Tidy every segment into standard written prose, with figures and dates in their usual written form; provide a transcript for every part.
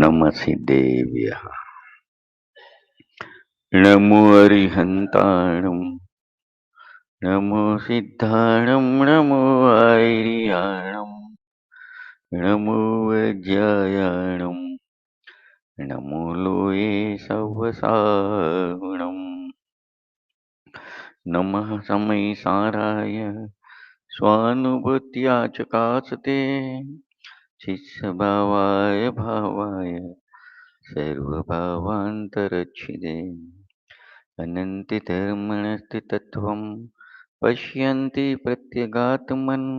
नमः सिद्धेभ्यः। नमो अरिहन्ताणं, नमो सिद्धाणं, नमो आयर्याणं, नमो वज्रायाणं, नमो लोये सवसाहुणं, नमः समयसाराय स्वानुभूत्या चकासते शिष्यभावाय भावाय सर्वभावान्तरच्छिदे अनन्तिधर्मणस्थितत्वं पश्यन्ति प्रत्यगात्मन्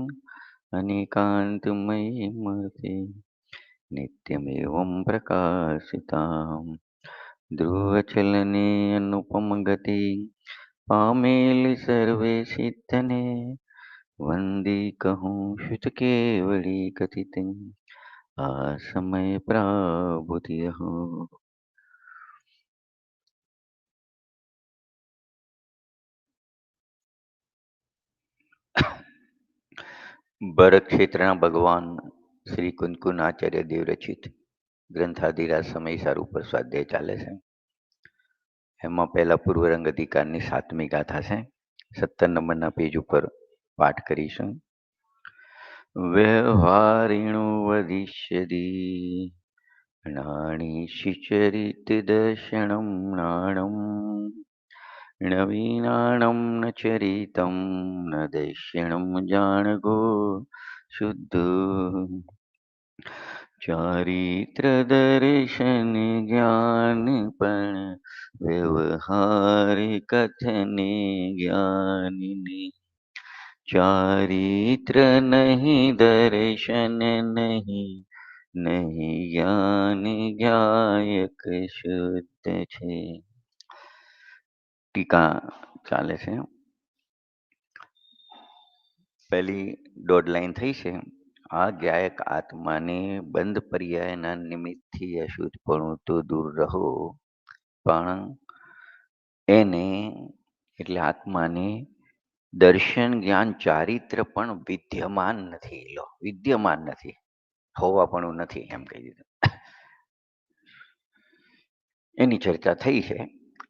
अनेकान्तमयी मूर्ति नित्यमेवं प्रकाशिताम् ध्रुवचलने अनुपमगति पामेलि सर्वे सिद्धने वन्दी कहूँ शुत केवड़ी कथितं आसमय प्राबुधिय हो। ભરત ક્ષેત્રના ભગવાન શ્રી કુંકુન આચાર્ય દેવ રચિત ગ્રંથાધિરાજ સમયસાર ઉપર સ્વાધ્યાય ચાલે છે. એમાં પહેલા પૂર્વરંગ અધિકારની 7મી ગાથા છે. 17 નંબરના પેજ ઉપર પાઠ કરીશું. વ્યવહારિણો વધિષ્યતિ નાણી શિચરિત દર્શનમ નાણમ નવીનાણમ ન ચરિતમ ન દર્શનમ જાણગો શુદ્ધ ચારિત્ર દર્શન જ્ઞાન પણ વ્યવહાર કથને જ્ઞાનની ચારિત્ર નહીં દર્શન નહીં નહીં જ્ઞાન જ્ઞાયક શુદ્ધ છે. ટીકા ચાલે છે. પહેલી 1.5 લાઈન થઈ છે. આ જ્ઞાયક આત્માને બંધ પર્યાયના નિમિત્તથી અશુદ્ધપણું તો દૂર રહો, પણ એને એટલે આત્માને દર્શન જ્ઞાન ચારિત્ર પણ વિદ્યમાન નથી. વિદ્યમાન નથી, હોવાપણું નથી એમ કહી દીધું. એની ચર્ચા થઈ છે.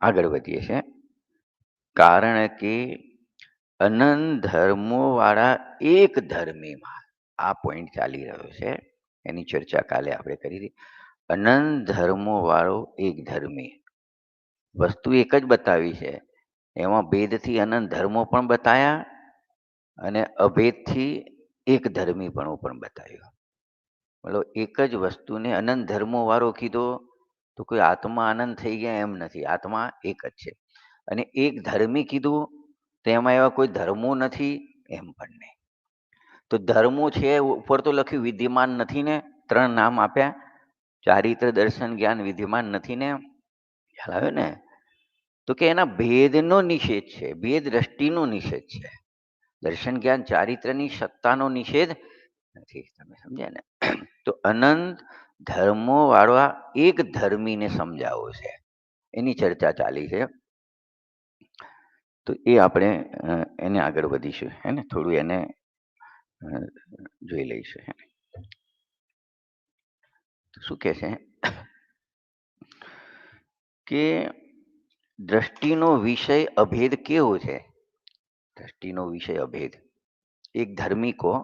આગળ વધીએ છે. કારણ કે અનંત ધર્મો વાળા એક ધર્મીમાં આ પોઈન્ટ ચાલી રહ્યો છે. એની ચર્ચા કાલે આપણે કરી હતી. અનંત ધર્મો વાળો એક ધર્મી, વસ્તુ એક જ બતાવી છે. એમાં ભેદથી અનંત ધર્મો પણ બતાયા અને અભેદથી એક ધર્મીપણું પણ બતાવ્યું. મતલબ એક જ વસ્તુને અનંત ધર્મો વાળો કીધો તો કોઈ આત્મા અનંત થઈ ગયા એમ નથી. આત્મા એક જ છે. અને એક ધર્મી કીધું તો એમાં એવા કોઈ ધર્મો નથી એમ પણ નહીં. તો ધર્મો છે ઉપર તો લખ્યું વિદ્યમાન નથી ને, 3 નામ આપ્યા. ચારિત્ર દર્શન જ્ઞાન વિદ્યમાન નથી ને, ખ્યાલ આવ્યો ને? તો કે એના ભેદનો નિષેધ છે, ભેદ દ્રષ્ટિનો નિષેધ છે. દર્શન જ્ઞાન ચારિત્રની સત્તાનો નિષેધ નથી. તમે સમજ્યા ને? તો અનંત ધર્મો વાળા એક ધર્મીને સમજાવો છે, એની ચર્ચા ચાલી છે. તો એ આપણે એને આગળ વધીશું, હે ને? થોડું એને જોઈ લઈશું. શું કહે છે કે દ્રષ્ટિનો વિષય અભેદ કેવો છે? દ્રષ્ટિનો વિષય અભેદ. એક ધર્મી કહો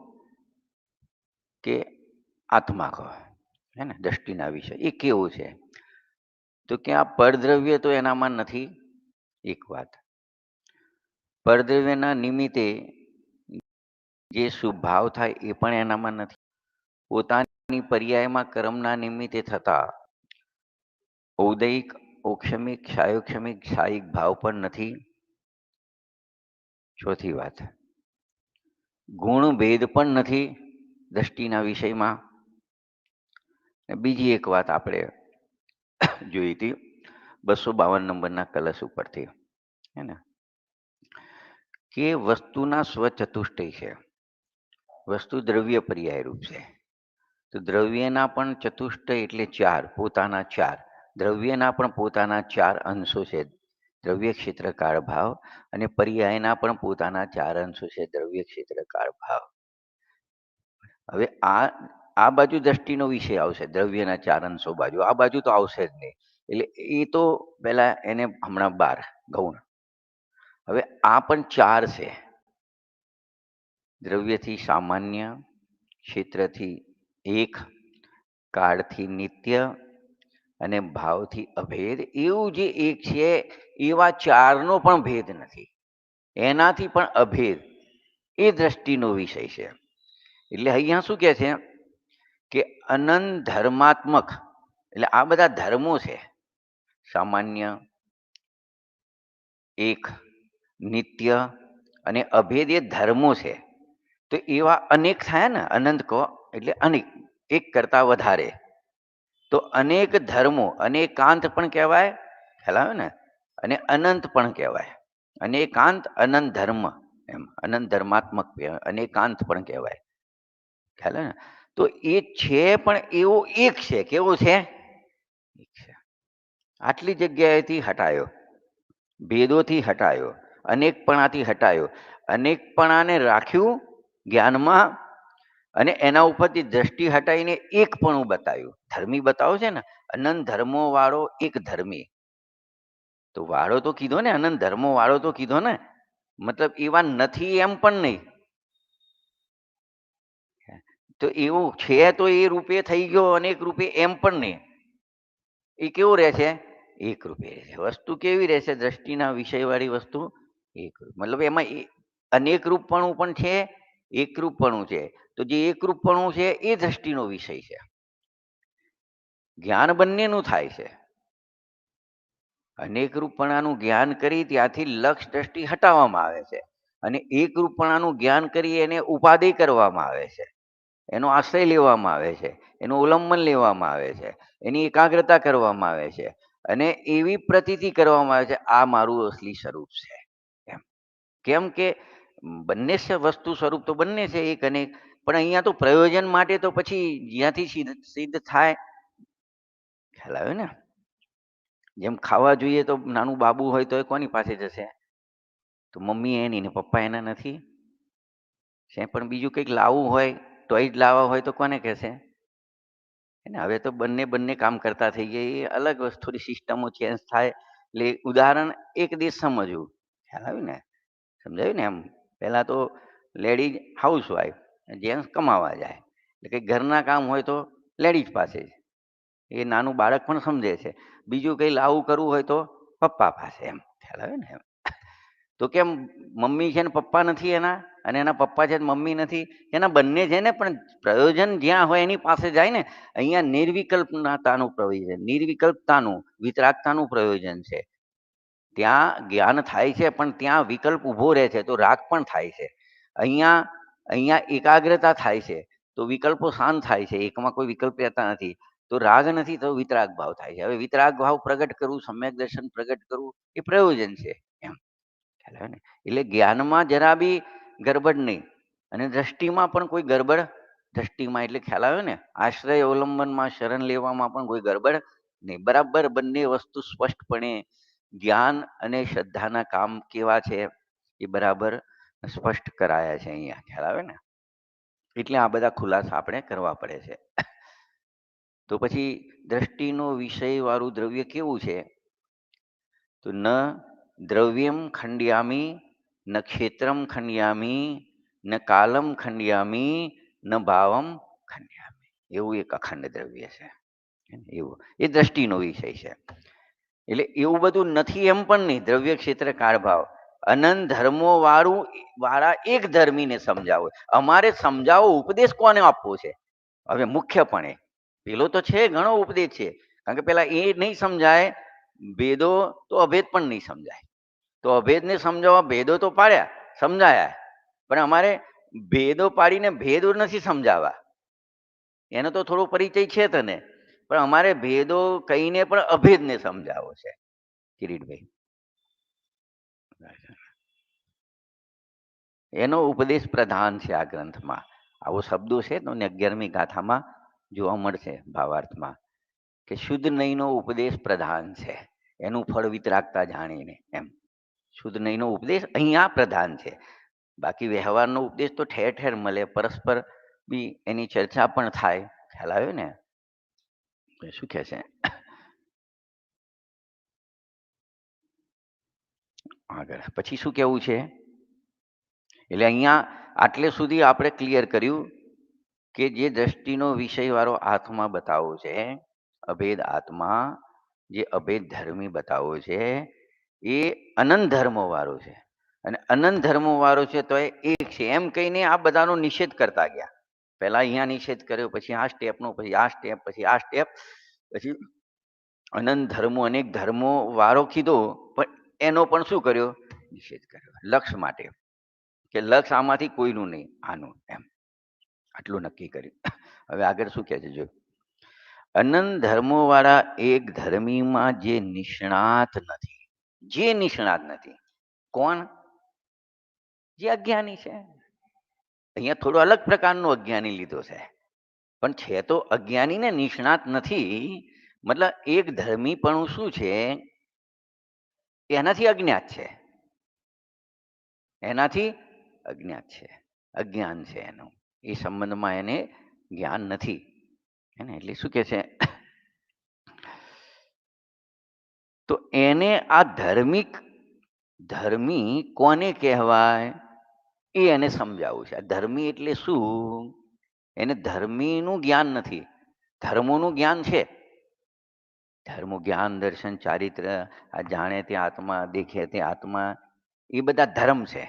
કે આત્મા કહો, હે ને? દ્રષ્ટિના વિષય એ કેવો છે? તો કે આ પરદ્રવ્ય તો એનામાં નથી. એક વાત, પરદ્રવ્યના નિમિત્તે જે શુભ ભાવ થાય એ પણ એનામાં નથી. પોતાની પર્યાયમાં કર્મના નિમિત્તે થતા ઔદૈિક, ઔક્ષમિક, ક્ષાયોક્ષમિક, ક્ષાયિક ભાવ પણ નથી. ચોથી વાત, ગુણ ભેદ પણ નથી દ્રષ્ટિના વિષયમાં. બીજી એક વાત આપણે જોઈ હતી 252 નંબરના કલશ ઉપરથી, હે ને? કે વસ્તુના સ્વચતુષ્ટય છે. વસ્તુ દ્રવ્ય પર્યાય રૂપ છે. તો દ્રવ્યના પણ ચતુષ્ટય એટલે 4, પોતાના 4. દ્રવ્યના પણ પોતાના 4 અંશો છે. દ્રવ્ય ક્ષેત્ર કાળ ભાવ, અને પર્યાયના પણ પોતાના 4 અંશો છે. દ્રવ્ય ક્ષેત્ર કાળ ભાવ. હવે આ આ બાજુ દ્રષ્ટિનો વિષય આવશે, દ્રવ્યના ચાર અંશો બાજુ, આ બાજુ તો આવશે જ નહીં. એટલે એ તો પેલા એને હમણાં 12 ગૌણ. હવે આ પણ ચાર છે. દ્રવ્યથી સામાન્ય, ક્ષેત્રથી એક, કાળથી નિત્ય અને ભાવથી અભેદ. એવું જે એક છે એવા ચારનો પણ ભેદ નથી, એનાથી પણ અભેદ, એ દ્રષ્ટિનો વિષય છે. એટલે અહીંયા શું કહે છે કે અનંત ધર્માત્મક, એટલે આ બધા ધર્મો છે, સામાન્ય, એક, નિત્ય અને અભેદ, એ ધર્મો છે. તો એવા અનેક થાય ને, અનંત કહો એટલે અનેક, એક કરતા વધારે. તો અનેક ધર્મો, અનેકાંત પણ કહેવાય, ખ્યાલ આવે ને, અને અનંત પણ કહેવાય. અનેકાંત અનંત ધર્મ, એમ અનંત ધર્માત્મક અનેકાંત પણ કહેવાય, ખ્યાલ આવે ને. તો એ છે પણ એવો એક છે. કેવો છે? એક છે. આટલી જગ્યાએથી હટાયો, ભેદોથી હટાયો, અનેકપણાથી હટાયો, અનેકપણાને રાખ્યું જ્ઞાનમાં, અને એના ઉપરથી દ્રષ્ટિ હટાવીને એકપણું બતાવ્યું. ધર્મી બતાવો છે ને, અનંત ધર્મો વાળો એક ધર્મી. તો વાળો તો કીધો ને, અનંત ધર્મો વાળો તો કીધો ને, મતલબ એવા નથી એમ પણ નહીં. તો એવું છે તો એ રૂપે થઈ ગયો, અનેક રૂપે એમ પણ નહીં. એ કેવું રહે છે? એક રૂપે રહે છે. વસ્તુ કેવી રહેશે? દ્રષ્ટિના વિષયવાળી વસ્તુ એક રૂપ. મતલબ એમાં અનેક રૂપપણું પણ છે, એકરૂપપણું છે. તો જે એકરૂપપણું છે એ દ્રષ્ટિનો વિષય છે. જ્ઞાન બંનેનું થાય છે. અનેકરૂપપણાનું જ્ઞાન કરી ત્યાંથી લક્ષ દ્રષ્ટિ હટાવવામાં આવે છે, અને એકરૂપપણાનું જ્ઞાન કરી એને ઉપાધિ કરવામાં આવે છે, એનો આશ્રય લેવામાં આવે છે, એનું ઉલ્લંઘન લેવામાં આવે છે, એની એકાગ્રતા કરવામાં આવે છે, અને એવી પ્રતીતિ કરવામાં આવે છે આ મારું અસલી સ્વરૂપ છે. એમ કેમ કે બંને વસ્તુ સ્વરૂપ તો બંને છે, એક અનેક. પણ અહીંયા તો પ્રયોજન માટે તો પછી જ્યાંથી સિદ્ધ થાય, ખ્યાલ આવે ને. જેમ ખાવા જોઈએ તો નાનું બાબુ હોય તો એ કોની પાસે જશે? તો મમ્મી એની ને પપ્પા એના નથી. છે પણ બીજું કંઈક લાવવું હોય, ટોય જ લાવવા હોય તો કોને કહેશે? ને હવે તો બંને બંને કામ કરતા થઈ ગયા, એ અલગ વસ્તુ, થોડી સિસ્ટમો ચેન્જ થાય. એટલે ઉદાહરણ એક દેશ સમજવું, ખ્યાલ આવ્યું ને, સમજાયું ને. એમ પહેલાં તો લેડીઝ હાઉસવાઈફ, જેન્ટ્સ કમાવા જાય. એટલે કંઈક ઘરના કામ હોય તો લેડીઝ પાસે જ, એ નાનું બાળક પણ સમજે છે. બીજું કંઈ લાવું કરવું હોય તો પપ્પા પાસે, એમ ખ્યાલ આવે ને. એમ તો કેમ મમ્મી છે ને પપ્પા નથી એના, અને એના પપ્પા છે મમ્મી નથી? એના બંને છે ને, પણ પ્રયોજન જ્યાં હોય એની પાસે જાય ને. અહીંયા નિર્વિકલ્પતાનું પ્રયોજન, નિર્વિકલ્પતાનું, વિતરાગતાનું પ્રયોજન છે. ત્યાં જ્ઞાન થાય છે પણ ત્યાં વિકલ્પ ઊભો રહે છે, તો રાગ પણ થાય છે. અહીંયા અહીંયા એકાગ્રતા થાય છે તો વિકલ્પો શાંત થાય છે, એકમાં કોઈ વિકલ્પ રહેતા નથી. તો રાગ નથી તો વિતરાગ ભાવ થાય છે. હવે વિતરાગ ભાવ પ્રગટ કરવું, સમ્યક દર્શન પ્રગટ કરવું, એ પ્રયોજન છે. એમ ખ્યાલ આવે ને. એટલે જ્ઞાનમાં જરા બી ગરબડ નહીં, અને દ્રષ્ટિમાં પણ કોઈ ગરબડ, દ્રષ્ટિમાં એટલે ખ્યાલ આવે ને, આશ્રય અવલંબનમાં શરણ લેવામાં પણ કોઈ ગરબડ નહીં. બરાબર બંને વસ્તુ સ્પષ્ટપણે જ્ઞાન અને શ્રદ્ધાના કામ કેવા છે એ બરાબર સ્પષ્ટ કરાયા છે અહીંયા, ખ્યાલ આવે ને. એટલે આ બધા ખુલાસા આપણે કરવા પડે છે. તો પછી દ્રષ્ટિનો વિષય વાળું દ્રવ્ય કેવું છે? તો ન દ્રવ્યમ ખંડ્યામી, ન ક્ષેત્રમ ખંડ્યામી, ન કાલમ ખંડ્યામી, ન ભાવમ ખંડ્યામી. એવું એક અખંડ દ્રવ્ય છે. એવું એ દ્રષ્ટિનો વિષય છે. એટલે એવું બધું નથી એમ પણ નહીં. દ્રવ્ય, ક્ષેત્ર, કાળ, ભાવ, અનંત ધર્મો વાળા એક ધર્મીને સમજાવો. અમારે સમજાવો, ઉપદેશ કોને આપવો છે? હવે મુખ્યપણે પેલો તો છે, ઘણો ઉપદેશ છે. કારણ કે પેલા એ નહીં સમજાય ભેદો, તો અભેદ પણ નહીં સમજાય. તો અભેદને સમજાવવા ભેદો તો પાડ્યા, સમજાયા, પણ અમારે ભેદો પાડીને ભેદો નથી સમજાવવા. એનો તો થોડો પરિચય છે તને, પણ અમારે ભેદો કહીને પણ અભેદને સમજાવો છે, કિરીટભાઈ. એનો ઉપદેશ પ્રધાન છે આ ગ્રંથમાં. આવો શબ્દો છે તો 11મી ગાથામાં જોવા મળશે ભાવાર્થમાં, કે શુદ્ધ નહીંનો ઉપદેશ પ્રધાન છે, એનું ફળ વિતરાગતા જાણીને. એમ શુદ્ધ નહીંનો ઉપદેશ અહીંયા પ્રધાન છે. બાકી વ્યવહારનો ઉપદેશ તો ઠેર ઠેર મળે, પરસ્પર બી એની ચર્ચા પણ થાય. ખ્યાલ આવ્યો ને? શું કહે છે આગળ? પછી શું કેવું છે? એટલે અહીંયા આટલે સુધી આપણે ક્લિયર કર્યું કે જે દ્રષ્ટિનો વિષયવાળો આત્મા બતાવો છે, અભેદ આત્મા, જે અભેદ ધર્મી બતાવો છે, એ અનંત ધર્મો વાળો છે. અને અનંત ધર્મો વાળો છે તો એ એક છે એમ કહીને આ બધાનો નિષેધ કરતા ગયા. પહેલા અહીંયા નિષેધ કર્યો, પછી આ સ્ટેપનો, પછી આ સ્ટેપ, પછી આ સ્ટેપ, પછી અનંત ધર્મો, અનેક ધર્મો વાળો કીધો, પણ એનો પણ શું કર્યો? નિષેધ કર્યો. લક્ષ માટે, કે લક્ષ આમાંથી કોઈનું નહીં, આનું, એમ આટલું નક્કી કર્યું. હવે આગળ શું કહે છે જો, અનંત ધર્મો વાળા એક ધર્મીમાં જે નિષ્ણાત નથી, જે નિષ્ણાત નથી, કોણ? જે અજ્ઞાની છે. અહીંયા થોડો અલગ પ્રકારનો અજ્ઞાની લીધો છે, પણ છે તો અજ્ઞાની ને, નિષ્ણાત નથી. મતલબ એક ધર્મી પણ શું છે? એનાથી અજ્ઞાત છે, એનાથી અજ્ઞાત છે, અજ્ઞાન છે એનું, એ સંબંધમાં એને જ્ઞાન નથી. એને એટલે શું કે છે? તો એને આ ધર્મી કોને કહેવાય એ એને સમજાવવું છે. ધર્મી એટલે શું? એને ધર્મીનું જ્ઞાન નથી, ધર્મોનું જ્ઞાન છે. ધર્મ, જ્ઞાન, દર્શન, ચારિત્ર, આ જાણે તે આત્મા, દેખે તે આત્મા, એ બધા ધર્મ છે.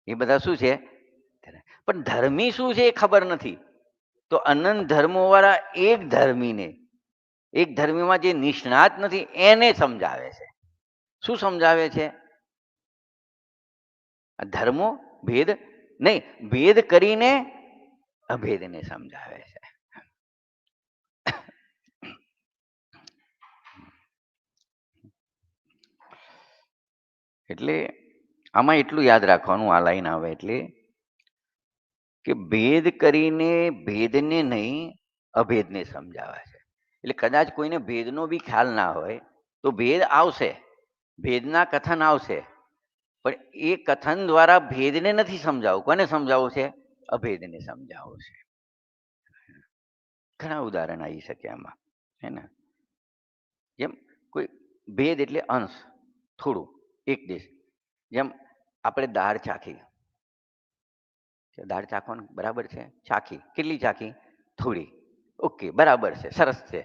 એ બધા શું છે? પણ ધર્મી શું છે એ ખબર નથી. તો અનંત ધર્મો વાળા એક ધર્મીને, એક ધર્મીમાં જે નિષ્ણાત નથી એને સમજાવે છે. શું સમજાવે છે? ધર્મો ભેદ નહીં, ભેદ કરીને અભેદને સમજાવે છે. એટલે આમાં એટલું યાદ રાખવાનું, આ લાઈન આવે એટલે કે ભેદ કરીને ભેદને નહીં, અભેદને સમજાવે છે. એટલે કદાચ કોઈને ભેદનો બી ખ્યાલ ના હોય તો ભેદ આવશે, ભેદના કથન આવશે, પણ એ કથન દ્વારા ભેદને નથી સમજાવવું. કોને સમજાવવું છે? અભેદને સમજાવવું છે. ઘણા ઉદાહરણ આવી શકે આમાં, હે ને? જેમ કોઈ ભેદ એટલે અંશ, થોડું, એક દેશ. જેમ આપણે દાળ ચાખી, દાળ ચાખવાનું બરાબર છે, ચાખી, કેટલી ચાખી? થોડી. ઓકે, બરાબર છે, સરસ છે.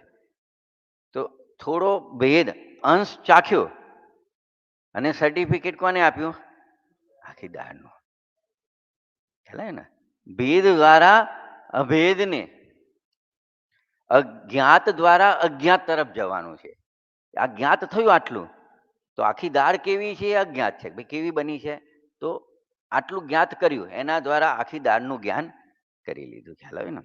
તો થોડો ભેદ, અંશ ચાખ્યો, અને સર્ટિફિકેટ કોને આપ્યું? આખી દાળનું. ખ્યાલ ને? ભેદ દ્વારા અભેદને, અજ્ઞાત દ્વારા અજ્ઞાત તરફ જવાનું છે. આ જ્ઞાત થયું આટલું, તો આખી દાળ કેવી છે? અજ્ઞાત છે. ભાઈ કેવી બની છે? તો આટલું જ્ઞાત કર્યું, એના દ્વારા આખી દાળનું જ્ઞાન કરી લીધું. ખ્યાલ આવે ને?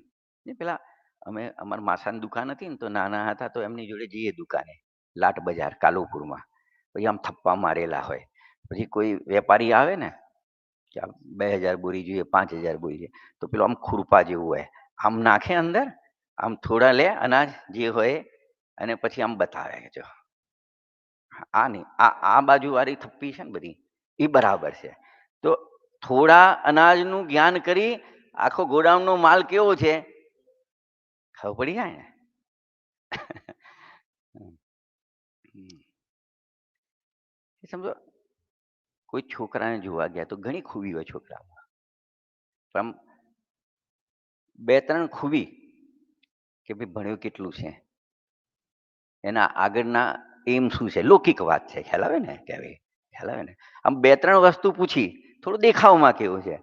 પેલા અમે, અમારા માસાની દુકાન હતી ને, તો નાના હતા તો એમની જોડે જઈએ દુકાને, લાટ બજાર કાલુપુરમાં. પછી આમ થપ્પા મારેલા હોય. પછી કોઈ વેપારી આવે ને કે 2000 બોરી જોઈએ, 5000 બોરી જોઈએ, તો પેલો આમ ખુરપા જેવું હોય, આમ નાખે અંદર, આમ થોડા લે અનાજ જે હોય, અને પછી આમ બતાવે કે જો આ નહીં, આ બાજુ વાળી થપ્પી છે ને બધી, એ બરાબર છે. તો થોડા અનાજનું જ્ઞાન કરી આખો ગોડાઉનનો માલ કેવો છે ખબર પડી જાય ને. સમજો કોઈ છોકરાને જોવા ગયા તો ઘણી ખૂબી હોય છોકરામાં, પણ બે ત્રણ ખૂબી કે ભાઈ ભણ્યો કેટલું છે, એના આગળના એમ શું છે, લૌકિક વાત છે. ખ્યાલ આવે ને? કે ખ્યાલ આવે ને? આમ બે ત્રણ વસ્તુ પૂછી, થોડું દેખાવમાં કેવું છે,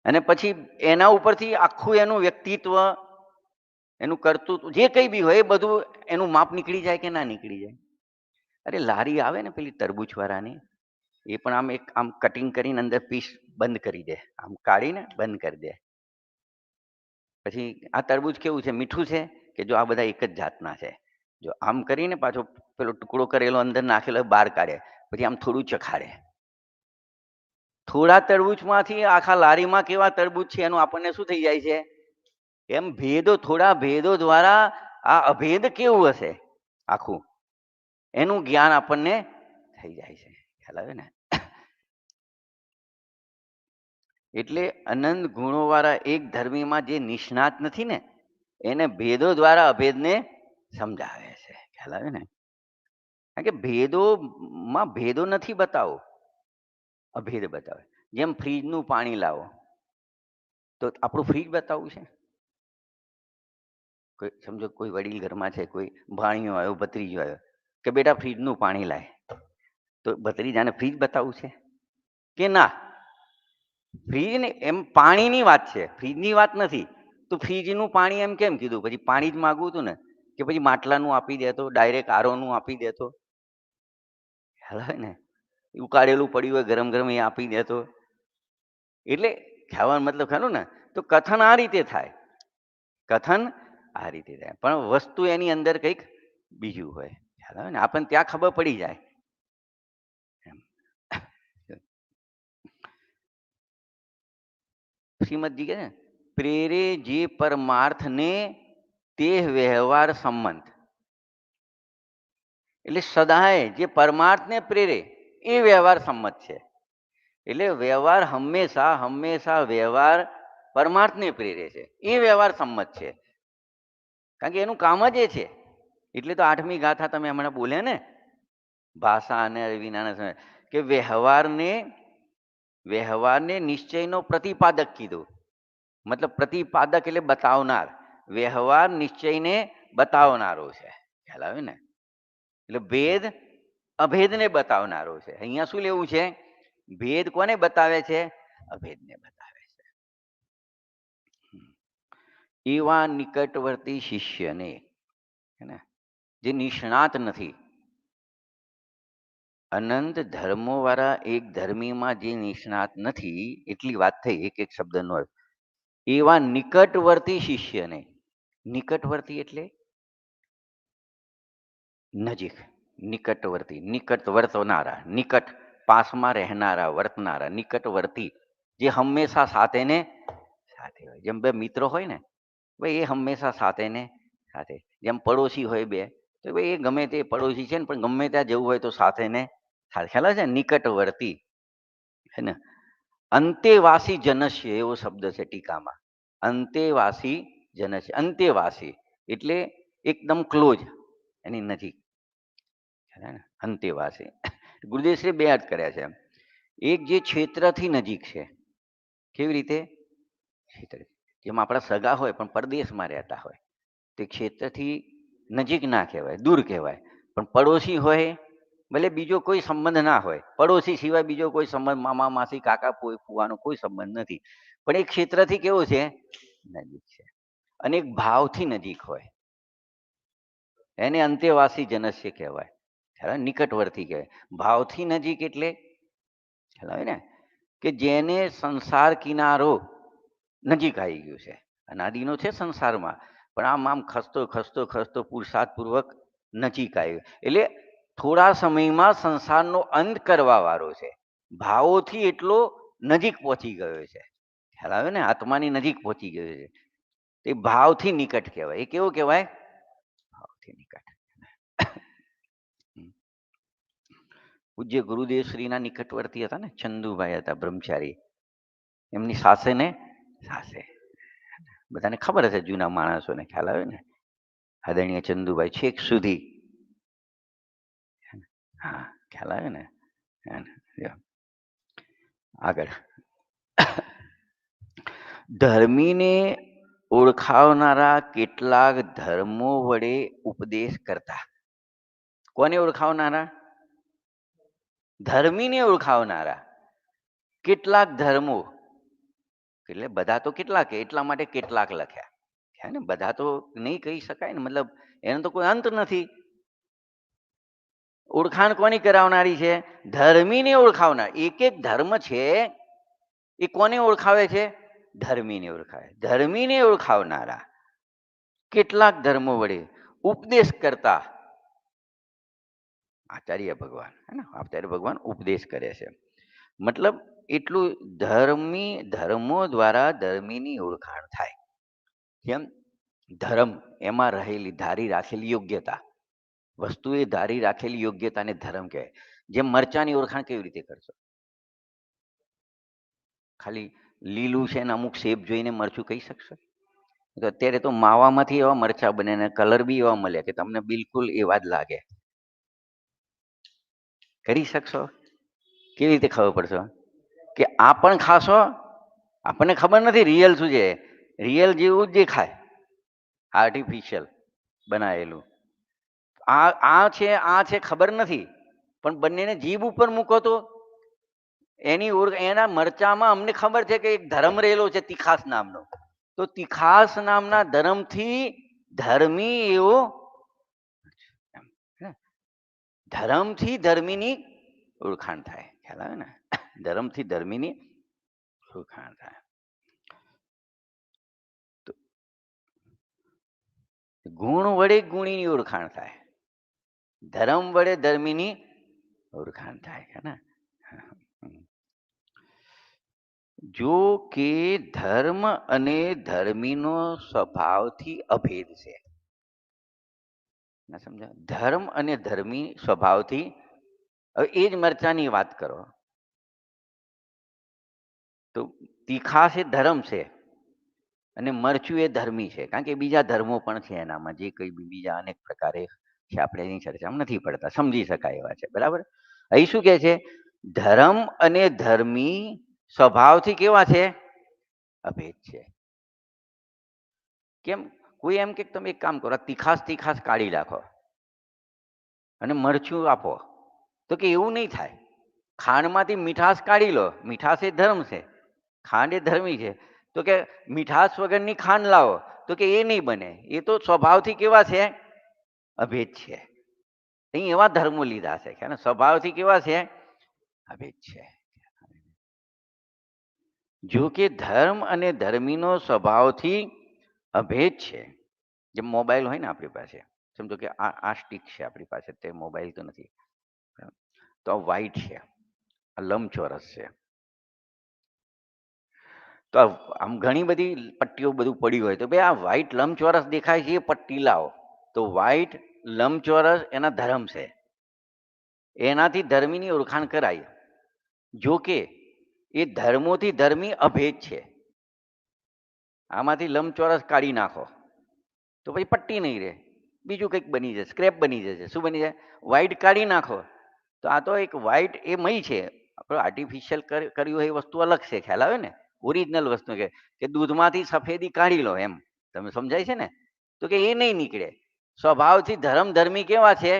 અને પછી એના ઉપરથી આખું એનું વ્યક્તિત્વ, એનું કરતૂત, જે કંઈ બી હોય એ બધું એનું માપ નીકળી જાય કે ના નીકળી જાય? અરે લારી આવે ને પેલી તરબૂચ વાળાની, એ પણ આમ એક આમ કટિંગ કરીને અંદર પીસ બંધ કરી દે, આમ કાઢીને બંધ કરી દે. પછી આ તરબૂચ કેવું છે? મીઠું છે કે જો આ બધા એક જ જાતના છે? જો આમ કરીને પાછો પેલો ટુકડો કરેલો અંદર નાખેલો બહાર કાઢે, પછી આમ થોડું ચખાડે. થોડા તરબૂચમાંથી આખા લારીમાં કેવા તરબૂચ છે એનું આપણને શું થઈ જાય છે? એમ ભેદો, થોડા ભેદો દ્વારા આ અભેદ કેવું હશે આખું, એનું જ્ઞાન આપણને થઈ જાય છે. ખ્યાલ આવે ને? એટલે અનંત ગુણોવાળા એક ધર્મીમાં જે નિષ્ણાત નથી ને એને ભેદો દ્વારા અભેદને સમજાવે છે. ખ્યાલ આવે ને? કારણ કે ભેદોમાં ભેદો નથી બતાવો, અભેદ બતાવે. જેમ ફ્રીજનું પાણી લાવો તો આપણું ફ્રીજ બતાવવું છે. કોઈ સમજો કોઈ વડીલ ઘરમાં છે, કોઈ ભાણિયો આવ્યો, ભત્રીજો આવ્યો કે બેટા ફ્રીજનું પાણી લાય, તો ભત્રીજાને ફ્રીજ બતાવવું છે કે ના? ફ્રીજ ને એમ પાણીની વાત છે, ફ્રીજની વાત નથી. તો ફ્રીજનું પાણી એમ કેમ કીધું? પછી પાણી જ માગવું હતું ને, કે પછી માટલાનું આપી દેતો, ડાયરેક્ટ આરોનું આપી દેતો. ખ્યાલ આવે ને? ઉકાળેલું પડ્યું હોય ગરમ ગરમ એ આપી દેતો. એટલે કહેવાનો મતલબ ખરો ને? તો કથન આ રીતે થાય, કથન આ રીતે થાય, પણ વસ્તુ એની અંદર કંઈક બીજું હોય. ખ્યાલ આવે ને? આપણને ત્યાં ખબર પડી જાય. શ્રીમદજી કે છે પ્રેરે જે પરમાર્થને તે વ્યવહાર સંબંધ. એટલે સદાય જે પરમાર્થને પ્રેરે એ વ્યવહાર સંમત છે. એટલે વ્યવહાર હંમેશા હંમેશા વ્યવહાર પરમાર્થને પ્રેરે છે, એ વ્યવહાર સંમત છે. કારણ કે એનું કામ જ એ છે. એટલે તો 8મી ગાથા તમે હમણાં બોલ્યા ને, ભાષા અને વિના કે વ્યવહારને નિશ્ચયનો પ્રતિપાદક કીધું. મતલબ પ્રતિપાદક એટલે બતાવનાર, વ્યવહાર નિશ્ચયને બતાવનારો છે. ખ્યાલ આવે ને? એટલે ભેદ અભેદને બતાવનારો છે. અહીંયા શું લેવું છે? ભેદ કોને બતાવે છે? અભેદને બતાવે છે. એવા નિકટવર્તી શિષ્યને, જે નિષ્ણાત નથી, અનંત ધર્મો વાળા એક ધર્મીમાં જે નિષ્ણાત નથી, એટલી વાત થઈ એક એક શબ્દનો અર્થ. એવા નિકટવર્તી શિષ્યને, નિકટવર્તી એટલે નજીક, નિકટવર્તી, નિકટ વર્તનારા, નિકટ પાસમાં રહેનારા, વર્તનારા, નિકટવર્તી જે હંમેશા સાથે ને સાથે હોય. જેમ બે મિત્રો હોય ને, ભાઈ એ હંમેશા સાથે ને સાથે. જેમ પડોશી હોય બે, તો ભાઈ એ ગમે તે પડોશી છે ને, પણ ગમે ત્યાં જવું હોય તો સાથે ને સાથે. ખ્યાલ છે? નિકટવર્તી હે ને? અંતેવાસી જનસ્ય એવો શબ્દ છે ટીકામાં. અંતેવાસી જનસ્ય, અંતેવાસી એટલે એકદમ ક્લોઝ, એની નજીક. અંતેવાસી. ગુરુદેવશ્રી બે અર્થ કર્યા છે. એક જે ક્ષેત્રથી નજીક છે. કેવી રીતે? ક્ષેત્ર જેમ આપણા સગા હોય પણ પરદેશમાં રહેતા હોય, તે ક્ષેત્રથી નજીક ના કહેવાય, દૂર કહેવાય. પણ પડોશી હોય, ભલે બીજો કોઈ સંબંધ ના હોય, પડોશી સિવાય બીજો કોઈ સંબંધ, મામા માસી કાકા ફુવાનો કોઈ સંબંધ નથી, પણ એ ક્ષેત્રથી કેવો છે? નજીક છે. અને એક ભાવથી નજીક હોય, એને અંતેવાસી જનસ્ય કહેવાય. ખ્યાલ? નિકટવર્તી કહેવાય. ભાવથી નજીક એટલે ખ્યાલ આવે ને? કે જેને સંસાર કિનારો નજીક આવી ગયું છે. અનાદિનો છે સંસારમાં, પણ આમ ખસતો ખસતો ખસતો પુરુષાર્થપૂર્વક નજીક આવ્યો. એટલે થોડા સમયમાં સંસારનો અંત કરવા વાળો છે. ભાવોથી એટલો નજીક પહોંચી ગયો છે. ખ્યાલ આવે ને? આત્માની નજીક પહોંચી ગયો છે. એ ભાવથી નિકટ કહેવાય. એ કેવો કહેવાય? ભાવથી નિકટ. પૂજ્ય ગુરુદેવ શ્રીના નિકટવર્તી હતા ને, ચંદુભાઈ હતા બ્રહ્મચારી. એમની સાસે ને સાસે, બધાને ખબર હશે, જૂના માણસોને ખ્યાલ આવે ને. આદરણીય ચંદુભાઈ છેક સુધી, હા ખ્યાલ આવે ને. આગળ ધર્મીને ઓળખાવનારા કેટલાક ધર્મો વડે ઉપદેશ કરતા. કોને ઓળખાવનારા? ધર્મીને ઓળખાવનારા કેટલાક ધર્મો. એટલે બધા તો કેટલાક, એટલા માટે કેટલાક લખ્યા. હે ને? બધા તો નહીં કહી શકાય ને, મતલબ એનો તો કોઈ અંત નથી. ઓળખાણ કોની કરાવનારી છે? ધર્મીને ઓળખાવનાર. એક એક ધર્મ છે એ કોને ઓળખાવે છે? ધર્મીને ઓળખાવે. ધર્મીને ઓળખાવનારા કેટલાક ધર્મો વડે ઉપદેશ કરતા આચાર્ય ભગવાન, હે ને? આચાર્ય ભગવાન ઉપદેશ કરે છે. મતલબ એટલું ધર્મો દ્વારા ધર્મીની ઓળખાણ થાય. કેમ? ધર્મ એમાં રહેલી ધારી રાખેલી યોગ્યતા, વસ્તુએ ધારી રાખેલી યોગ્યતાને ધર્મ કહેવાય. જેમ મરચાની ઓળખાણ કેવી રીતે કરશો? ખાલી લીલું છે ને અમુક શેપ જોઈને મરચું કહી શકશો? તો અત્યારે તો માવામાંથી એવા મરચા બને ને કલર બી એવા મળે કે તમને બિલકુલ એવા જ લાગે. કરી શકશો? કેવી રીતે ખબર પડશે કે આ પણ ખાશો? આપણને ખબર નથી રિયલ શું છે. રિયલ જેવું જ દેખાય, આર્ટિફિશિયલ બનાવેલું. આ છે ખબર નથી, પણ બંનેને જીભ ઉપર મૂકો તો એના મરચામાં અમને ખબર છે કે એક ધર્મ રહેલો છે તીખાસ નામનો. તો તીખાસ નામના ધર્મથી ધર્મી એવો, ધર્મથી ધર્મીની ઓળખાણ થાય. ખ્યાલ આવે ને? ધર્મથી ધર્મીની ઓળખાણ થાય. ગુણ વડે ગુણીની ઓળખાણ થાય, ધર્મ વડે ધર્મીની ઓળખાણ થાય છે ને. જો કે ધર્મ અને ધર્મીનો સ્વભાવથી અભેદ છે. ના સમજા? ધર્મ અને ધર્મી સ્વભાવથી, હવે એ જ મરચાની વાત કરો તો તીખાસ એ ધર્મ છે અને મરચું એ ધર્મી છે, કારણ કે બીજા ધર્મો પણ છે એનામાં, જે કઈ બીજા અનેક પ્રકારે છે, આપણે એની ચર્ચામાં નથી પડતા, સમજી શકાય એવા છે. બરાબર? અહીં શું કે છે? ધર્મ અને ધર્મી સ્વભાવથી કેવા છે? અભેદ છે. કેમ? કોઈ એમ કે તમે એક કામ કરો, તીખાસ કાઢી નાખો અને મરચું આપો, તો કે એવું નહીં થાય. ખાંડમાંથી મીઠાશ કાઢી લો, મીઠાશ એ ધર્મ છે, ખાંડ એ ધર્મી છે. તો કે મીઠાશ વગરની ખાંડ લાવો, તો કે એ નહીં બને. એ તો સ્વભાવથી કેવા છે? અભેદ છે. અહીં એવા ધર્મો લીધા છે કે સ્વભાવથી કેવા છે? અભેદ છે. જો કે ધર્મ અને ધર્મીનો સ્વભાવથી અભેદ છે. જેમ મોબાઈલ હોય ને આપણી પાસે, સમજો કે આ સ્ટીક છે આપણી પાસે, તે મોબાઈલ તો નથી. તો આ વ્હાઈટ છે, આ લંબચોરસ છે. તો આમ ઘણી બધી પટ્ટીઓ બધું પડી હોય તો ભાઈ આ વ્હાઈટ લંબચોરસ દેખાય છે, એ પટ્ટી લાવો. તો વ્હાઈટ લંબચોરસ એના ધર્મ છે, એનાથી ધર્મીની ઓળખાણ કરાય. જો કે એ ધર્મોથી ધર્મી અભેદ છે. આમાંથી લંબચોરસ કાઢી નાખો તો પછી પટ્ટી નહીં રહે, બીજું કંઈક બની જશે, સ્ક્રેપ બની જશે. શું બની જાય? વ્હાઈટ કાઢી નાખો તો આ તો એક વ્હાઈટ એ મય છે, આપણે આર્ટિફિશિયલ કર્યું હોય એ વસ્તુ અલગ છે. ખ્યાલ આવે ને? ઓરિજિનલ વસ્તુ કે દૂધમાંથી સફેદી કાઢી લો, એમ તમે સમજાય છે ને? તો કે એ નહીં નીકળે. સ્વભાવથી ધર્મ ધર્મી કેવા છે?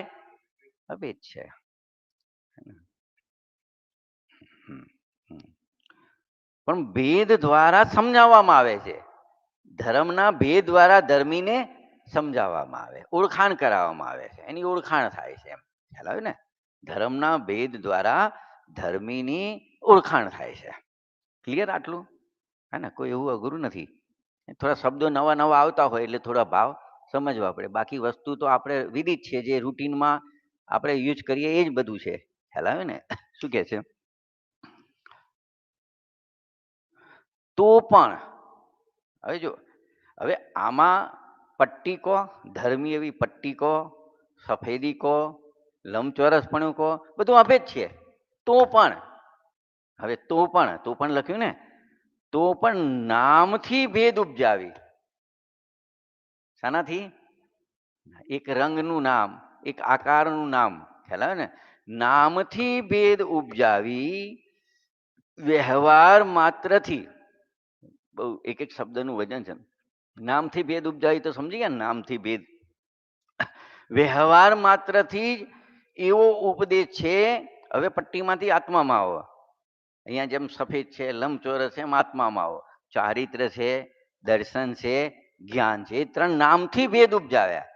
અભેદ છે. પણ ભેદ દ્વારા સમજાવવામાં આવે છે. ધર્મના ભેદ દ્વારા ધર્મીને સમજાવવામાં આવે, ઓળખાણ કરાવવામાં આવે છે, એની ઓળખાણ થાય છે. એમ ખ્યાલ આવે ને? ધર્મના ભેદ દ્વારા ધર્મીની ઓળખાણ થાય છે. ક્લિયર આટલું? હે ને? કોઈ એવું અઘરું નથી. થોડા શબ્દો નવા નવા આવતા હોય એટલે થોડા ભાવ સમજવા પડે. બાકી વસ્તુ તો આપણે વિદિત છે, જે રૂટીનમાં આપણે યુઝ કરીએ એ જ બધું છે. ખ્યાલ આવે ને? શું કે છે? તો પણ હવે જો, હવે આમાં પટ્ટી કો, ધર્મી એવી પટ્ટી કો, સફેદી કો, લંબચોરસપણું કો, બધું અભેદ છે. તો પણ, હવે તો પણ લખ્યું ને, તો પણ નામથી ભેદ ઉપજાવી. શાનાથી? એક રંગનું નામ, એક આકારનું નામ. ખ્યાલ આવે ને? નામથી ભેદ ઉપજાવી વ્યવહાર માત્રથી, બહુ એક એક શબ્દનું વજન છે. નામથી ભેદ ઉપજાવી તો સમજી ગયા? નામથી ભેદ, વ્યવહાર માત્રથી એવો ઉપદેશ છે. હવે પટ્ટીમાંથી આત્મામાં આવો. અહીંયા જેમ સફેદ છે, લંબચોરસ છે, એમ આત્મામાં આવો. ચારિત્ર છે, દર્શન છે, જ્ઞાન છે, એ ત્રણ નામથી ભેદ ઉપજાવ્યા.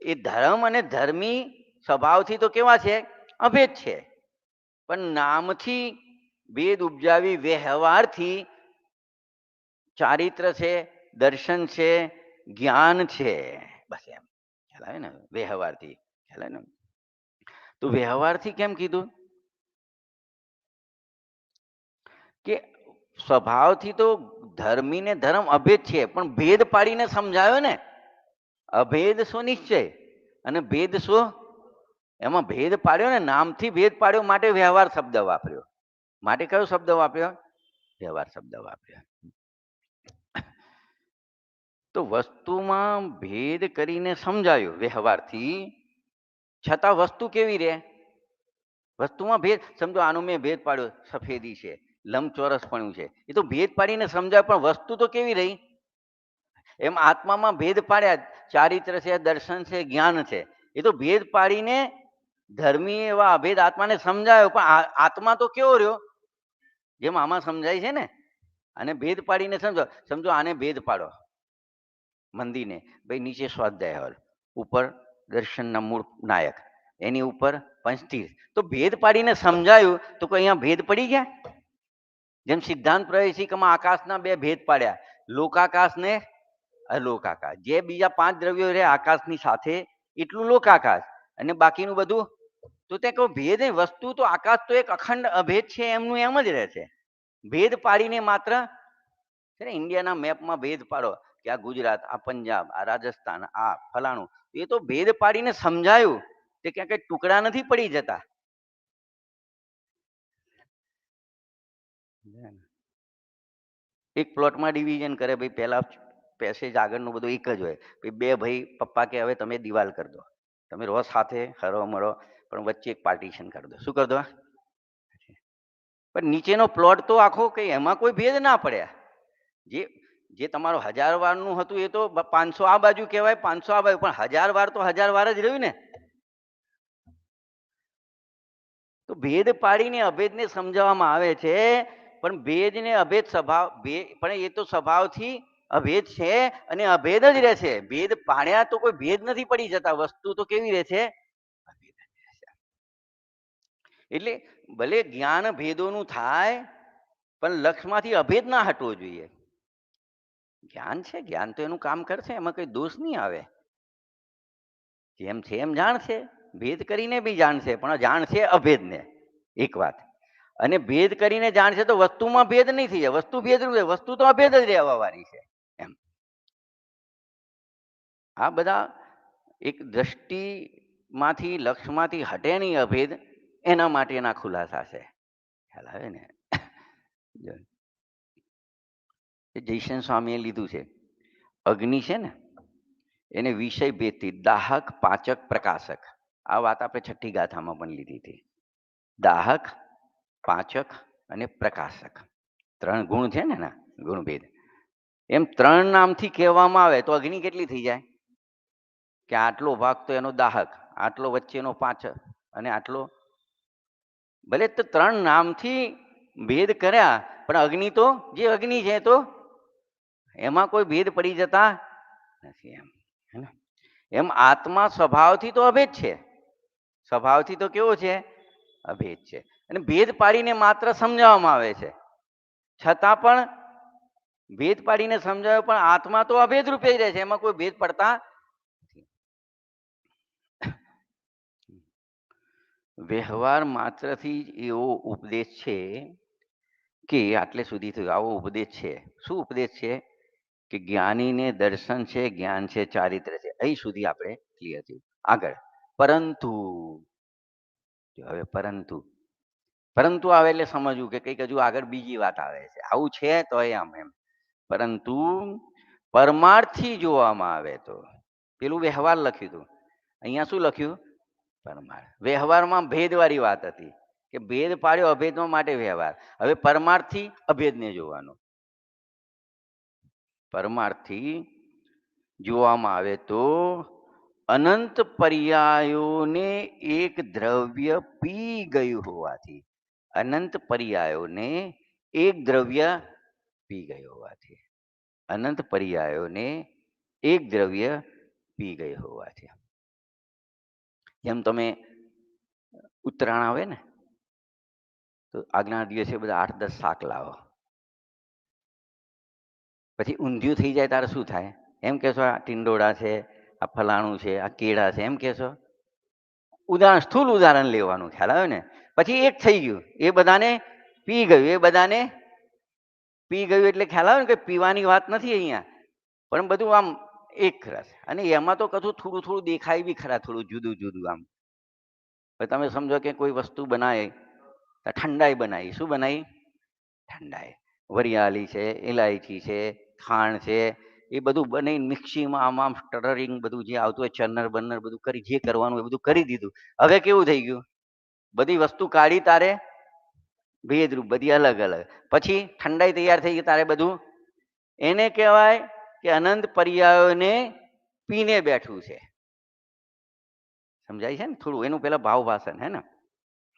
એ ધર્મ અને ધર્મી સ્વભાવથી તો કેવા છે? અભેદ છે. પણ નામથી ભેદ ઉપજાવી વ્યવહારથી ચારિત્ર છે, દર્શન છે, જ્ઞાન છે. બસ એમ ખ્યાલ આવે ને? વ્યવહારથી ખ્યાલ આવે ને? તો વ્યવહારથી કેમ કીધું? કે સ્વભાવથી તો ધર્મી ને ધર્મ અભેદ છે, પણ ભેદ પાડીને સમજાવ્યો ને. અભેદ શું નિશ્ચય અને ભેદ શું? એમાં ભેદ પાડ્યો ને, નામથી ભેદ પાડ્યો માટે વ્યવહાર શબ્દ વાપર્યો. માટે કયો શબ્દ વાપર્યો? વ્યવહાર શબ્દ વાપર્યો. તો વસ્તુમાં ભેદ કરીને સમજાયું વ્યવહારથી, છતાં વસ્તુ કેવી રહે? વસ્તુમાં ભેદ સમજો, આનો મેં ભેદ પાડ્યો, સફેદી છે, લંબચોરસપણું છે, એ તો ભેદ પાડીને સમજાય, પણ વસ્તુ તો કેવી રહી? એમ આત્મામાં ભેદ પાડ્યા, ચારિત્ર છે, દર્શન છે, જ્ઞાન છે, એ તો ભેદ પાડીને ધર્મી એવા અભેદ આત્માને સમજાયો, પણ આત્મા તો કેવો રહ્યો? જેમ આમાં સમજાય છે ને, અને ભેદ પાડીને સમજો. સમજો આને ભેદ પાડો, મંદિરને, ભાઈ નીચે સ્વાધ્યાય હોલ, ઉપર દર્શનના મૂળ નાયક, એની ઉપર પંચતીર્થ, તો ભેદ પાડીને સમજાયું તો કોઈ અહીંયા ભેદ પડી ગયા? જેમ સિદ્ધાંત પ્રવેશિકામાં આકાશના બે ભેદ પાડ્યા, લોકાકાશ ને અલોકાકાશ. જે બીજા 5 દ્રવ્યો રહે આકાશની સાથે એટલું લોકાકાશ, અને બાકીનું બધું તો તે કોઈ ભેદ નહીં. વસ્તુ તો આકાશ તો એક અખંડ અભેદ છે, એમનું એમ જ રહે છે. ભેદ પાડીને માત્ર છે ને, ઇન્ડિયાના મેપમાં ભેદ પાડો કે આ ગુજરાત, આ પંજાબ, આ રાજસ્થાન, આ ફલાણું, એ તો ભેદ પાડીને સમજાયું, તે ક્યાં કઈ ટુકડા નથી પડી જતા. એક પ્લોટમાં ડિવિઝન કરે, ભાઈ પહેલા પેસેજ આગળનું બધું એક જ હોય, ભાઈ બે ભાઈ પપ્પા કે હવે તમે દિવાલ કરી દો, તમે રહો સાથે હરો મરો, પણ વચ્ચે એક પાર્ટીશન કરી દો. શું કરી દો? પણ નીચેનો પ્લોટ તો આખો કઈ, એમાં કોઈ ભેદ ના પડ્યા. જે તમારો 1000 વારનું હતું એ તો 500 આ બાજુ કહેવાય, 500 આ બાજુ, પણ 1000 વાર તો 1000 વાર જ રહ્યું ને. તો ભેદ પાડીને અભેદને સમજાવવામાં આવે છે, પણ ભેદ ને અભેદ સ્વભાવ, પણ એ તો સ્વભાવથી અભેદ છે અને અભેદ જ રહે છે. ભેદ પાડ્યા તો કોઈ ભેદ નથી પડી જતા, વસ્તુ તો કેવી રહે છે? એટલે ભલે જ્ઞાન ભેદોનું થાય, પણ લક્ષમાંથી અભેદ ના હટવો જોઈએ. જ્ઞાન છે, જ્ઞાન તો એનું કામ કરશે, એમાં કઈ દોષ નહીં આવે. જેમ છે એમ જાણશે, ભેદ કરીને બી જાણશે, પણ જાણશે અભેદને. એક વાત. અને ભેદ કરીને જાણશે તો વસ્તુમાં ભેદ નહીં થઈ જાય, વસ્તુ ભેદ, વસ્તુ તો અભેદ જ રહેવા વાળી છે એમ. આ બધા એક દ્રષ્ટિમાંથી, લક્ષમાંથી હટે નહીં અભેદ, એના માટેના ખુલાસા છે. ખ્યાલ આવે ને? જયસેન સ્વામીએ લીધું છે, અગ્નિ છે ને, એને વિષય ભેદથી દાહક, પાચક, પ્રકાશક. આ વાત આપણે છઠ્ઠી ગાથામાં પણ લીધી હતી. દાહક, પાચક અને પ્રકાશક 3 ગુણ છે ને, ગુણભેદ. એમ 3 નામથી કહેવામાં આવે તો અગ્નિ કેટલી થઈ જાય? કે આટલો ભાગ તો એનો દાહક, આટલો વચ્ચેનો પાચક, અને આટલો. ભલે તો 3 નામથી ભેદ કર્યા, પણ અગ્નિ તો જે અગ્નિ છે, તો એમાં કોઈ ભેદ પડી જતા નથી એમ. એમ આત્મા સ્વભાવથી તો અભેદ છે, સ્વભાવથી તો કેવો છે? અભેદ છે. અને ભેદ પાડીને માત્ર સમજાવવામાં આવે છે, છતાં પણ ભેદ પાડીને સમજાવ્યો, પણ આત્મા તો અભેદ રૂપે જ રહે છે, એમાં કોઈ ભેદ પડતા. વ્યવહાર માત્રથી એવો ઉપદેશ છે કે આટલે સુધી થયું, આવો ઉપદેશ છે. શું ઉપદેશ છે? કે જ્ઞાનીને દર્શન છે, જ્ઞાન છે, ચારિત્ર છે. અહીં સુધી આપણે ક્લિયર થયું. આગળ પરંતુ, હવે પરંતુ આવે એટલે સમજવું કે કંઈક હજુ આગળ બીજી વાત આવે છે. આવું છે તો આમ એમ. પરંતુ પરમાર્થથી જોવામાં આવે તો, પેલું વ્યવહાર લખ્યું હતું, અહીંયા શું લખ્યું? પરમાર્થ. વ્યવહારમાં ભેદવાળી વાત હતી કે ભેદ પાડ્યો અભેદમાં માટે વ્યવહાર. હવે પરમાર્થથી અભેદને જોવાનો. પરમાર્થથી જોવામાં આવે તો અનંત પર્યાયોને એક દ્રવ્ય પી ગયું હોવાથી, અનંત પર્યાયોને એક દ્રવ્ય પી ગયું હોવાથી, અનંત પર્યાયોને એક દ્રવ્ય પી ગયું હોવાથી. જેમ તમે ઉત્તરાયણ આવે ને, તો આગલા દિવસે બધા 8-10 શાક લાવો, પછી ઊંધિયું થઈ જાય ત્યારે શું થાય? એમ કહેશો આ ટીંડોળા છે, આ ફલાણું છે, આ કેળા છે, એમ કહેશો? ઉદાહરણ, સ્થૂળ ઉદાહરણ લેવાનું, ખ્યાલ આવે ને? પછી એક થઈ ગયું, એ બધાને પી ગયું, એ બધાને પી ગયું એટલે ખ્યાલ આવે ને કે પીવાની વાત નથી અહીંયા, પણ બધું આમ એક રસ. અને એમાં તો કશું થોડું થોડું દેખાય બી ખરા, થોડું જુદું જુદું આમ. તમે સમજો કે કોઈ વસ્તુ બનાવે, ઠંડાઈ બનાવી. શું બનાવી? ઠંડાઈ. વરિયાળી છે, ઇલાયચી છે, ખાંડ છે, એ બધું બનાવીને મિક્સીમાં આમ આમ સ્ટરીંગ બધું જે આવતું હોય ચનર બનર બધું કરી જે કરવાનું એ બધું કરી દીધું. હવે કેવું થઈ ગયું? બધી વસ્તુ કાઢી તારે ભેદરૂપ બધી અલગ અલગ. પછી ઠંડાઈ તૈયાર થઈ ગઈ તારે બધું. એને કહેવાય કે અનંત પર્યાયોને પીને બેઠું છે. સમજાય છે ને થોડું? એનું પેલા ભાવ ભાષણ હે ને,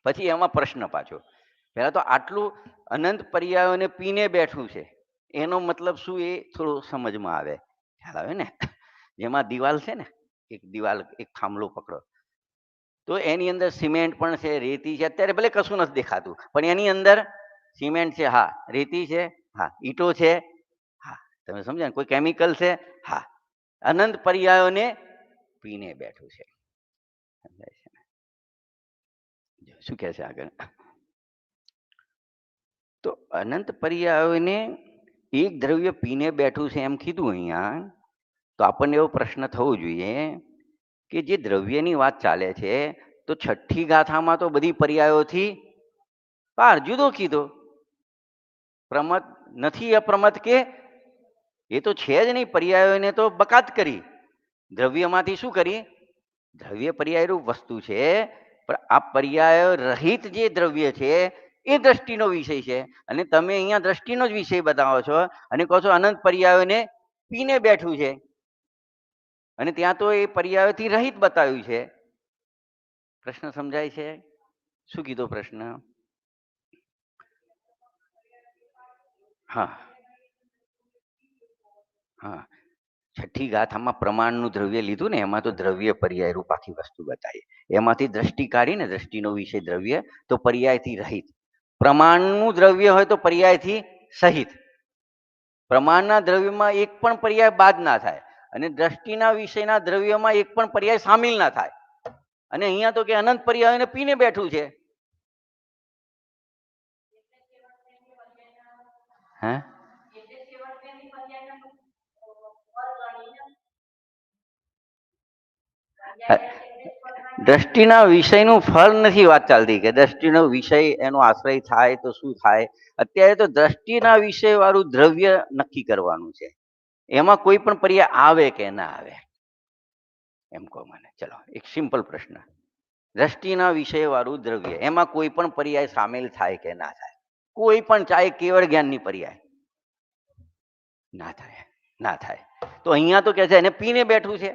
પછી એમાં પ્રશ્ન પાછો. પહેલા તો આટલું અનંત પર્યાયોને પીને બેઠું છે, એનો મતલબ શું એ થોડું સમજમાં આવે, ખ્યાલ આવે ને? જેમાં દિવાલ છે ને, એક દિવાલ એક થાંભલો પકડો તો એની અંદર સિમેન્ટ પણ છે, રેતી છે. અત્યારે ભલે કશું નથી દેખાતું પણ એની અંદર સિમેન્ટ છે, હા, રેતી છે, હા, ઈંટો છે, હા, તમે સમજ્યા ને? કોઈ કેમિકલ છે, હા. અનંત પર્યાયોને પીને બેઠું છે. સમજાય છે ને? શું કહે છે આગળ? તો અનંત પર્યાયોને એક દ્રવ્ય પીને બેઠું છે એમ કીધું અહીંયા. તો આપણને એવો પ્રશ્ન થવો જોઈએ કે જે દ્રવ્યની વાત ચાલે છે તો છઠ્ઠી ગાથામાં તો બધી પર્યાયોથી પાર જુદો કીધો. પ્રમત નથી, અપ્રમત કે એ તો છે જ નહીં. પર્યાયોને તો બકાત કરી. દ્રવ્યમાંથી શું કરી? દ્રવ્ય પર્યાયરૂપ વસ્તુ છે, પણ આ પર્યાય રહિત જે દ્રવ્ય છે એ દ્રષ્ટિનો વિષય છે. અને તમે અહીંયા દ્રષ્ટિનો જ વિષય બતાવો છો અને કહો છો અનંત પર્યાયોને પીને બેઠું છે. અને ત્યાં તો એ પર્યાયોથી રહિત બતાવ્યું છે. પ્રશ્ન સમજાય છે? શું કીધો પ્રશ્ન? હા હા, છઠ્ઠી ગાથામાં પ્રમાણનું દ્રવ્ય લીધું ને, એમાં તો દ્રવ્ય પર્યાય રૂપ આખી વસ્તુ બતાવી. એમાંથી દ્રષ્ટિ કાઢીને દ્રષ્ટિનો વિષય દ્રવ્ય તો પર્યાયથી રહિત. પ્રમાણનું દ્રવ્ય હોય તો પર્યાયથી સહિત. પ્રમાણના દ્રવ્યમાં એક પણ પર્યાય બાદ ના થાય અને દ્રષ્ટિના વિષયના દ્રવ્યમાં એક પણ પર્યાય સામેલ ના થાય. અને અહીંયા તો કે અનંત પર્યાયોને પીને બેઠું છે. હે? દ્રષ્ટિના વિષયનું ફળ નથી વાત ચાલતી કે દ્રષ્ટિનો વિષય એનો આશ્રય થાય તો શું થાય. અત્યારે તો દ્રષ્ટિના વિષય વાળું દ્રવ્ય નક્કી કરવાનું છે. એમાં કોઈ પણ પર્યાય આવે કે ના આવે એમ કહો મને. ચલો એક સિમ્પલ પ્રશ્ન. દ્રષ્ટિના વિષય વાળું દ્રવ્ય, એમાં કોઈ પણ પર્યાય સામેલ થાય કે ના થાય? કોઈ પણ, ચાહે કેવળ જ્ઞાનની પર્યાય ના થાય. ના થાય. તો અહીંયા તો કે છે એને પીને બેઠું છે.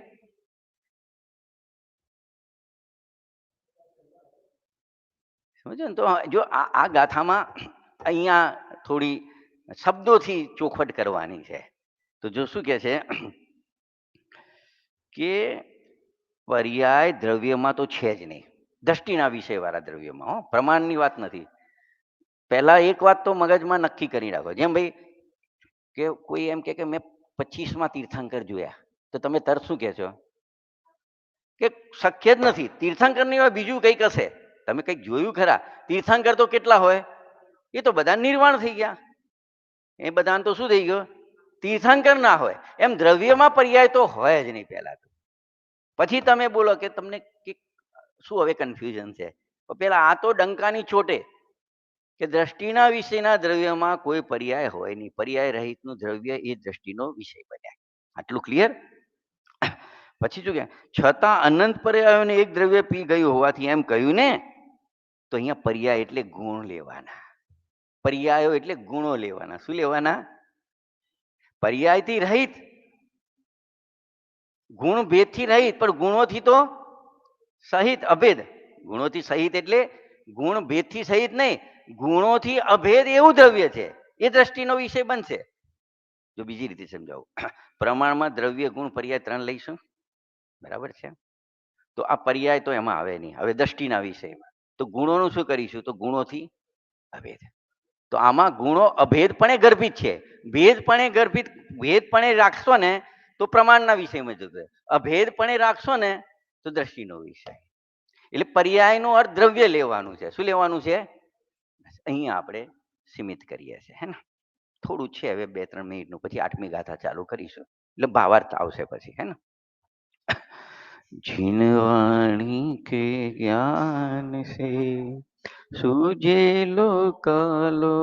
સમજો ને? તો જો આ ગાથામાં અહીંયા થોડી શબ્દોથી ચોખવટ કરવાની છે. તો જો શું કે છે કે પર્યાય દ્રવ્યમાં તો છે જ નહીં, દ્રષ્ટિના વિષય વાળા દ્રવ્યમાં. હો, પ્રમાણની વાત નથી. પહેલા એક વાત તો મગજમાં નક્કી કરી રાખો. જેમ ભાઈ કે કોઈ એમ કે મેં 25માં તીર્થંકર જોયા, તો તમે તરત શું કહેશો? કે શક્ય જ નથી. તીર્થંકરની હોય બીજું કંઈક હશે. તમે કંઈક જોયું ખરા? તીર્થંકર તો કેટલા હોય? એ તો બધા નિર્વાણ થઈ ગયા. એ બધાને તો શું થઈ ગયું? તીર્થંકર ના હોય. એમ દ્રવ્યમાં પર્યાય તો હોય જ નહીં પહેલા તો. પછી તમે બોલો કે તમને શું હવે કન્ફ્યુઝન છે. પેલા આ તો ડંકાની ચોટે કે દ્રષ્ટિના વિષયના દ્રવ્યમાં કોઈ પર્યાય હોય નહીં. પર્યાય રહિતનું દ્રવ્ય એ દ્રષ્ટિનો વિષય બન્યા. આટલું ક્લિયર? પછી શું કે છતાં અનંત પર્યાયોને એક દ્રવ્ય પી ગયું હોવાથી એમ કહ્યું ને. તો અહીંયા પર્યાય એટલે ગુણ લેવાના. પર્યાયો એટલે ગુણો લેવાના. શું લેવાના? પર્યાયથી રહિત, ગુણ ભેદથી રહિત, પણ ગુણોથી તો સહિત, અભેદ. ગુણોથી સહિત એટલે ગુણ ભેદથી સહિત નહીં, ગુણોથી અભેદ એવું દ્રવ્ય છે. એ દ્રષ્ટિનો વિષય બનશે. જો બીજી રીતે સમજાવું, પ્રમાણમાં દ્રવ્ય ગુણ પર્યાય 3 લઈશું, બરાબર છે? તો આ પર્યાય તો એમાં આવે નહીં. હવે દ્રષ્ટિના વિષયમાં તો ગુણોનું શું કરીશું? તો ગુણોથી અભેદ. તો આમાં ગુણો અભેદપણે ગર્ભિત છે. ભેદપણે ગર્ભિત, ભેદપણે રાખશો ને તો પ્રમાણના વિષયમાં જશે. અભેદપણે રાખશો ને તો દ્રષ્ટિનો વિષય. એટલે પર્યાયનો અર્થ દ્રવ્ય લેવાનું છે. શું લેવાનું છે? અહીંયા આપણે સીમિત કરીએ છીએ, હે ને? થોડું છે હવે 2-3 મિનિટનું, પછી 8મી ગાથા ચાલુ કરીશું એટલે ભાવાર્થ આવશે પછી, હે ને? જીનવાણી કે જ્ઞાન સે सूझे लो कालो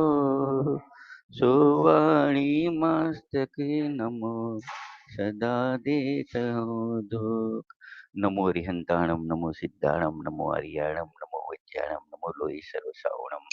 सुवाणी मस्तके नमो सदा देत हूँ दुख। नमो रिहंताणम, नमो सिद्धाणम, नमो हरियाणम, नमो वैद्याणम, नमो लोई सर्वसावणम।